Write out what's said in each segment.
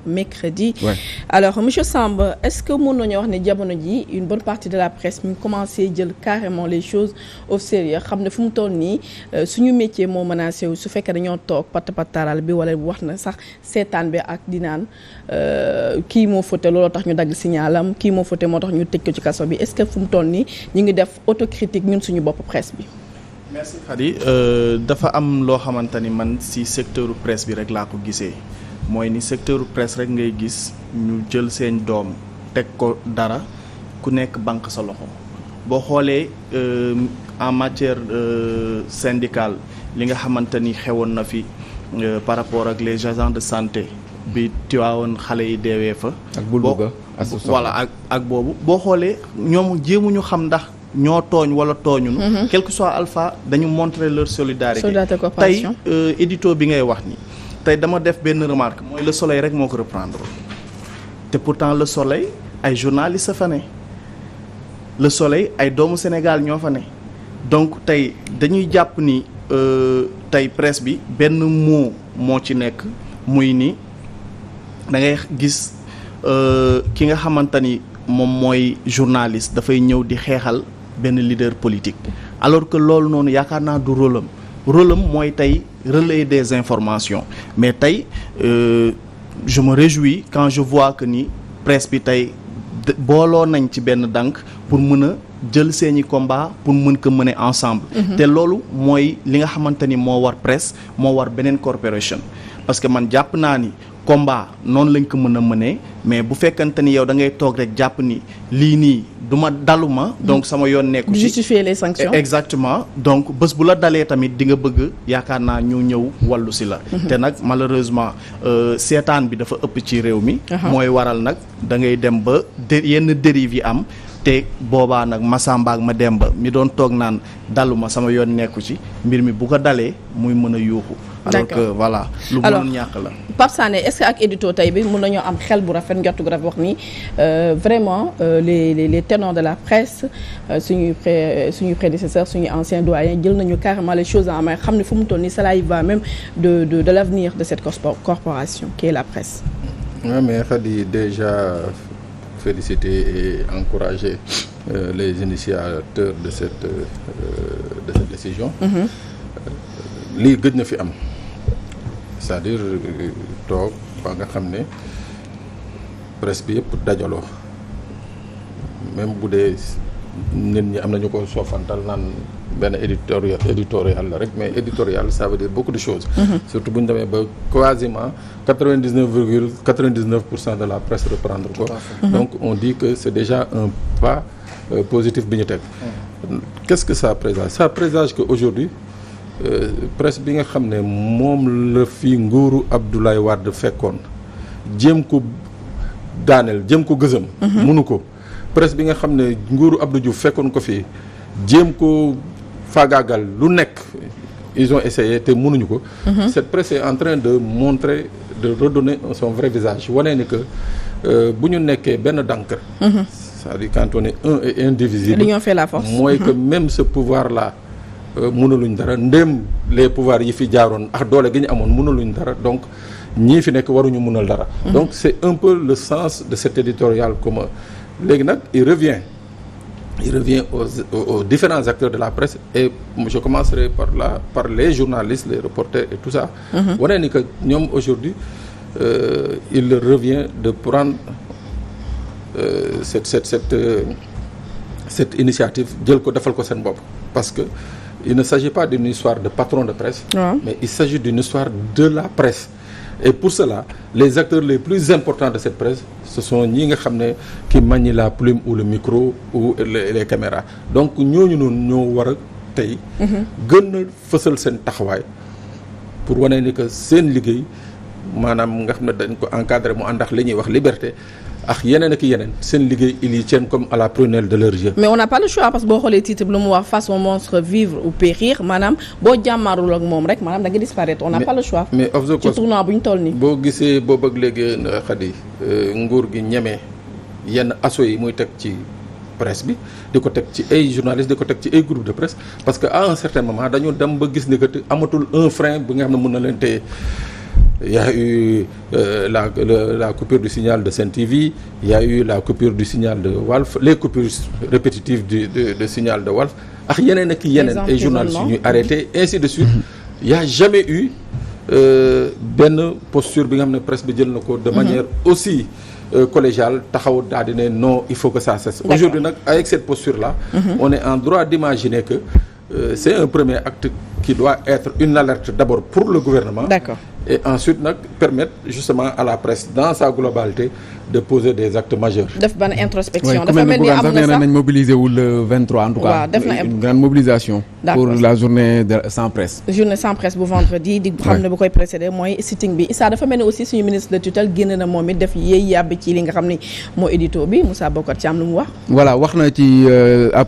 mercredi. Ouais. Alors monsieur Samb est-ce que mën nañoo wax ne jamono ji une bonne partie de la presse mi commencé jël carrément les choses au sérieux xam ne fu mu toll nii suñu métier moo menacé wu su fekkee dañoo toog patapataral bi wala wax na sax seetaan bi ak di naan kii moo fauté looloo tax ñu dagg signalam kii moo fauté moo tax ñu tëj ko ci kaso bi est-ce que fu mu toll nii ñu ngi def autocritique ñun suñu bopp presse bi. merci Khady dafa am loo xamante ni man ci secteur presse bi rek laa ko gisee mooy ni secteur presse rek ngay gis ñu jël seen doom teg ko dara ku nekk banque sa loxo boo xoolee en matière syndicale li nga xamante ni xewoon na fi par rapport ak les agents de santé bi tiwaawoon xale yi deewee fa. ak bul bëgg voilà ak boobu boo xoolee ñoom jéemuñu xam ndax. ñoo tooñ wala tooñunu quel que soit alpha dañu montrer leur solidarité tey édito bi ngay wax ni tey dama def benn remarque mooy le soleil rek moo ko reprendre te pourtant le soleil ay journalistes fa ne le soleil ay doomu Sénégal ñoo fa ne donc tey dañuy jàpp ni tey presse bi benn mot moo ci nekk muy ni da ngay gis ki nga xamante ni moom mooy journaliste dafay ñëw di xeexal benn leader politique alors que loolu noonu yaakaar naa du rôle am mooy tey relayer des informations mais tey je me réjouis quand je vois que ni presse bi tey booloo nañ ci benn dànk pour mën a jël seeni combat pour mën ko mener ensemble te loolu mooy li nga xamante ni moo war presse moo war beneen corporation parce que man jàpp naa ni combat noonu lañ ko mën a mënee mais bu fekkante ni yow da ngay toog rek jàpp ni lii nii du ma daluma donc sama yoon nekku ci justifier les sanctions exactement donc bés bu la dalee tamit di nga bëgg yaakaar naa ñu ñëw wàllu si la te nag malheureusement seetaan bi dafa ëpp ci réew mi mooy waral nag da ngay dem ba yenn dérive yi am te boobaa nag Masamba ak Mademba mi doon toog naan daluma sama yoon nekku ci mbir mi bu ko dalee muy mën a yuuxu alors que voilà lu mënoon ñàkk la Pape Sané est-ce que ak édito tey bi mën nañoo am xel bu rafet njort gu rafet wax ni vraiment les ténors de la presse suñuy prédécesseurs suñuy anciens doyens jël nañu carrément les choses en main xam ne fu mu toll nii cela y va même de l'avenir de cette corporation qui est la presse. Oui, mais Khady déjà féliciter et encourager les initiateurs de cette décision. lii gëj na fi am c'est-à-dire toog ba nga xam ne presse bi yëpp dajaloo même bu dee nit ñi am nañu ko soofantal naan benn éditorial la rek mais éditorial ça veut dire beaucoup de choses surtout bu ñu demee ba quasiment 99,99% de la presse reprendre ko donc on dit que c'est déjà un pas positif bi ñu teg qu'est-ce que ça présage que aujourd'hui presse bi nga xam ne moom la fi nguuru Abdoulaye Wade fekkoon jéem ko daaneel jéem ko gësëm mënu ko presse bi nga xam ne nguuru Abdou Diouf fekkoon ko fi jéem ko faagaagal lu nekk ils ont essayé te mënuñu ko cette presse est en train de montrer de redonner son vrai visage wane ni que bu ñu nekkee benn dànk c'est-à-dire quand on est un et indivisible l'union fait la force mooy que même ce pouvoir là mënaluñ dara ndéem les pouvoirs yi fi jaaroon ak doole gi ñu amoon mënaluñ dara donc ñii fi nekk waruñu mënal dara donc c'est un peu le sens de cet éditorial commun léegi nag il revient aux différents acteurs de la presse et je commencerai par les journalistes les reporters et tout ça wane ni que ñoom aujourd'hui il leur revient de prendre cette initiative jël ko defal ko seen bopp parce que il ne s'agit pas d'une histoire de patron de presse mais il s'agit d'une histoire de la presse et pour cela les acteurs les plus importants de cette presse ce sont ñi nga xam ne qui manient la plume ou le micro ou les caméras donc ñooñu noonu ñoo war a tey gën a fësal seen taxawaay pour wane ni que seen liggéey maanaam nga xam ne dañ ko encadrer mu ànd ak li ñuy wax liberté ak yeneen ak yeneen seen liggéey ils y tiennent comme à la prunelle de leur jeu. mais on n'a pas le choix parce que boo xoolee titre bi lu mu wax face au monstre vivre ou périr maanaam boo jàmmaarul ak moom rek maanaam da nga disparaître on n'a pas le choix. mais of the course ci tournoi bu ñu toll nii. boo gisee boobu ak léegi Khady nguur gi ñeme yenn asso yi muy teg ci presse bi di ko teg ci ay journalistes di ko teg ci ay groupe de presse parce que à un certain moment dañu dem ba gis ni que amatul un frein bi nga xam ne mën na leen téye il y a eu la coupure du signal de Sen TV, il y a eu la coupure du signal de Walf, les coupures répétitives de signal de Walf ak yeneen ak yeneen ay journalistes yu ñuy arrêté ainsi de suite. Il y a jamais eu benn posture bi nga xam ne presse bi jël na ko de manière aussi collégiale taxaw daal di ne non il faut que ça cesse. Aujourd'hui nag avec cette posture là on est en droit d'imaginer que c'est un premier acte qui doit être une alerte d'abord pour le gouvernement. D'accord. Et ensuite nag permettre justement à la presse dans sa globalité de poser des actes majeurs. def ban introspection dafa mel ni am na sax nañ mobiliser wu le 23 en tout cas. def na une grande mobilisation. pour la journée sans presse. journée sans presse bu vendredi di xam ne bu koy précédé mooy sitting bi Issa dafa mel ni aussi suñu ministre de tutelle génn na moom it def yéey yàbbi ci li nga xam ni moo édito bi Moussa Bokar Thiam lu mu wax. voilà wax na ci ab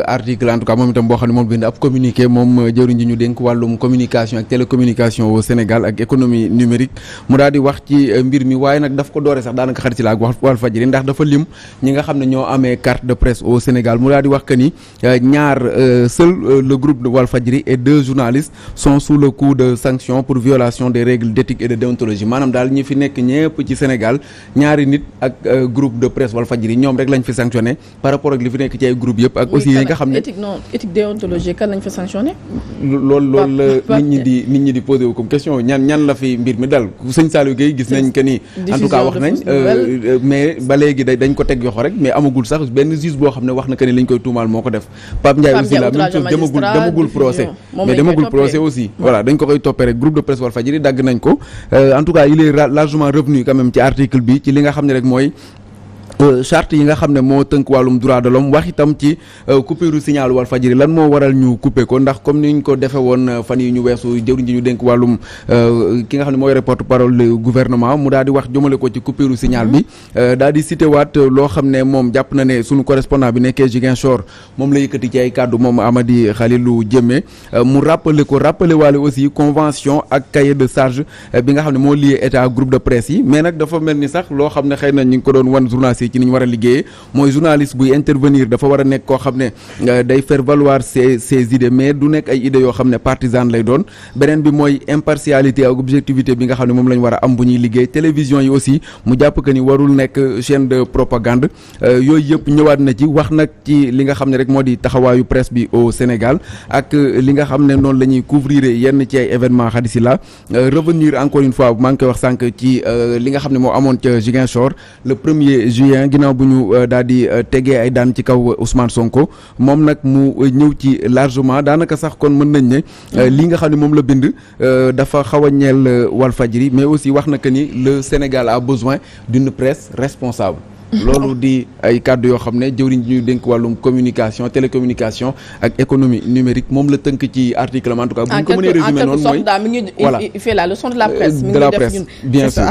article en tout cas moom itam boo xam ne moom bind ab communiqué moom jëwriñ ji ñu dénk wàllum communication ak télécommunication au Sénégal ak économie numérique mu daal di wax ci mbir mi waaye nag daf ko doore sax daanaka xarit si la ak Walfadjri ndax dafa lim ñi nga xam ne ñoo amee carte de presse au Sénégal mu daal di wax que ni ñaar seul le groupe de Walfadjri et 2 journalistes sont sous le coup de sanction pour violation des règles d'éthique et de déontologie maanaam daal ñi fi nekk ñëpp ci Sénégal ñaari nit ak groupe de presse Walfadjri ñoom rek lañ fi sanctionné par rapport ak li fi nekk ci ay groupe yëpp ak aussi yi nga xam ne éthique déontologie kan lañ fa sanctionné loolu nit ñi di posé wu comme question ñan la fi mbir mi dal sëñ Saliou Gueye gis nañ que ni en tout cas wax nañ mais ba léegi dañ ko teg yoxo rek mais amagul sax benn juge boo xam ne wax na que ni lañ koy tuumaal moo ko def Pape Ndiaye aussi la même chose demagul procès mais demagul procès aussi voilà dañ ko koy toppee rek groupe de presse Walfadjri dagg nañ ko en tout cas il est largement revenu quand même ci article bi ci li nga xam ne rek mooy charte yi nga xam ne moo tënk wàllum droit de l'homme wax itam ci coupure signal Walfadjri lan moo waral ñu couper ko ndax comme ni ñu ko defee woon fan yi ñu weesu jëwriñ ji ñu dénk wàllum ki nga xam ne mooy porte-parole du gouvernement mu daal di wax jëmale ko ci coupure signal bi daal di cité waat loo xam ne moom jàpp na ne sunu correspondant bi nekkee Ziguinchor moom la yëkkati ci ay kàddu moom Amady Khalilou Diémé mu rappelé waale aussi convention ak cahier de charge bi nga xam ne moo lié état groupe de presse yi mais nag dafa mel ni sax loo xam ne xëy na ñu ngi ko doon wan journaliste ci ni ñu war a liggéeyee mooy journaliste buy intervenir dafa war a nekk koo xam ne day faire valoir ses idées mais du nekk ay idées yoo xam ne partisane lay doon beneen bi mooy impartialité ak objectivité bi nga xam ne moom la ñu war a am bu ñuy liggéey télévision yi aussi mu jàpp que ni warul nekk chaîne de propagande yooyu yëpp ñëwaat na ci wax nag ci li nga xam ne rek moo di taxawaayu presse bi au Sénégal ak li nga xam ne noonu la ñuy couvrir yenn ci ay événements xadisi la revenir encore une fois maa ngi koy wax sànq ci li nga xam ne moo amoon ca Ziguinchor le 1er juillet ginnaaw bu ñu daal di tegee ay daan ci kaw Ousmane Sonko moom nag mu ñëw ci largement daanaka sax kon mën nañ ne li nga xam ne moom la bind dafa xaw a ñeel Walfadjri mais aussi wax na que ni le Sénégal a besoin d'une presse responsable loolu di ay kàddu yoo xam ne jëwriñ ji ñu dénk wàllum communication télécommunication ak économie numérique moom la tënk ci article en tout cas bu ñu ko mënee résumer noonu mooy voilà il fait la leçon de la presse de la presse bien sûr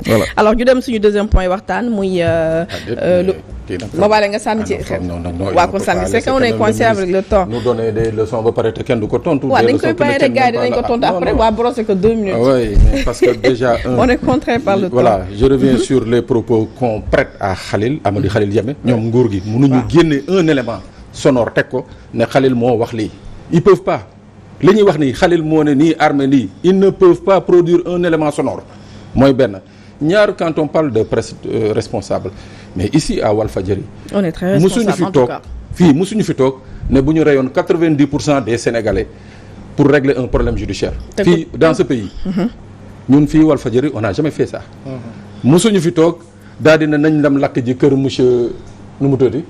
voilà alors ñu dem suñu deuxième point waxtaan muy ma bale nga sànni ci waa ko sànni c'est qu'on est coincé avec le temps nous donner des leçons ba pare te kenn du ko tontu waaw dañ koy bàyyi rek gars yi dinañ ko tontu après waa brosser que 2 minutes oui mais parce que déjà on est contraint par le temps voilà je reviens sur les propos qu'on prête à Khalil Amady Khalil Diémé ñoom nguur gi mënuñu génne un élément sonore teg ko ne Khalil moo wax lii ils peuvent pas li ñuy wax nii Khalil moo ne nii armée lii ils ne peuvent pas produire un élément sonore mooy benn ñaar quand on parle de presse responsable mais ici à Walfadjri on est très responsable en tout cas musuñu fi toog ne bu ñu rayoon 90% des Sénégalais pour régler un problème judiciaire fii dans ce pays ñun fii Walfadjri on n'a jamais fait ça musuñu fi toog daal dina nañ dem lakk ji kër monsieur nu mu tuddati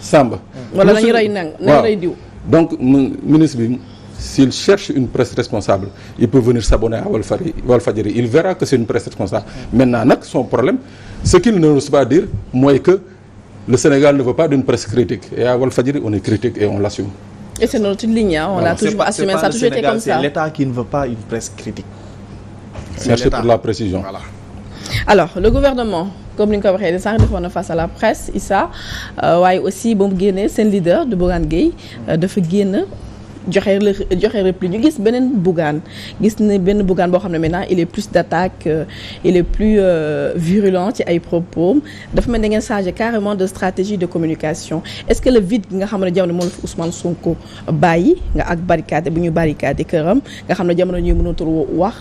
Samba wala nañu rey nañ rey diw donc ministre bi s'il cherche une presse responsable il peut venir s'abonner à Walfadjri il verra que c'est une presse responsable maintenant nag son problème ce qu'il n'ose pas dire mooy que le Sénégal ne veut pas d'une presse critique et à Walfadjri on est critique et on l'assume et c'est notre ligne on l'a toujours assumé ça a toujours été comme ça c'est l'État qui ne veut pas une presse critique merci pour la précision voilà. Alors le gouvernement comme ni nga ko waxee de sànq defoon na face à la presse Issa waaye aussi ba mu génnee seen leader de Bougane Gueye dafa génn joxe réplique ñu gis beneen Bougane gis ne benn Bougane boo xam ne maintenant il est plus d'attaque il est plus virulent ci ay propos dafa mel da ngeen changer carrément de stratégie de communication est-ce que le vide nga xam ne jamono moom la fi Ousmane Sonko bàyyi nga ak barricade bu ñu barricade këram nga xam ne jamono ñuy mënatul wax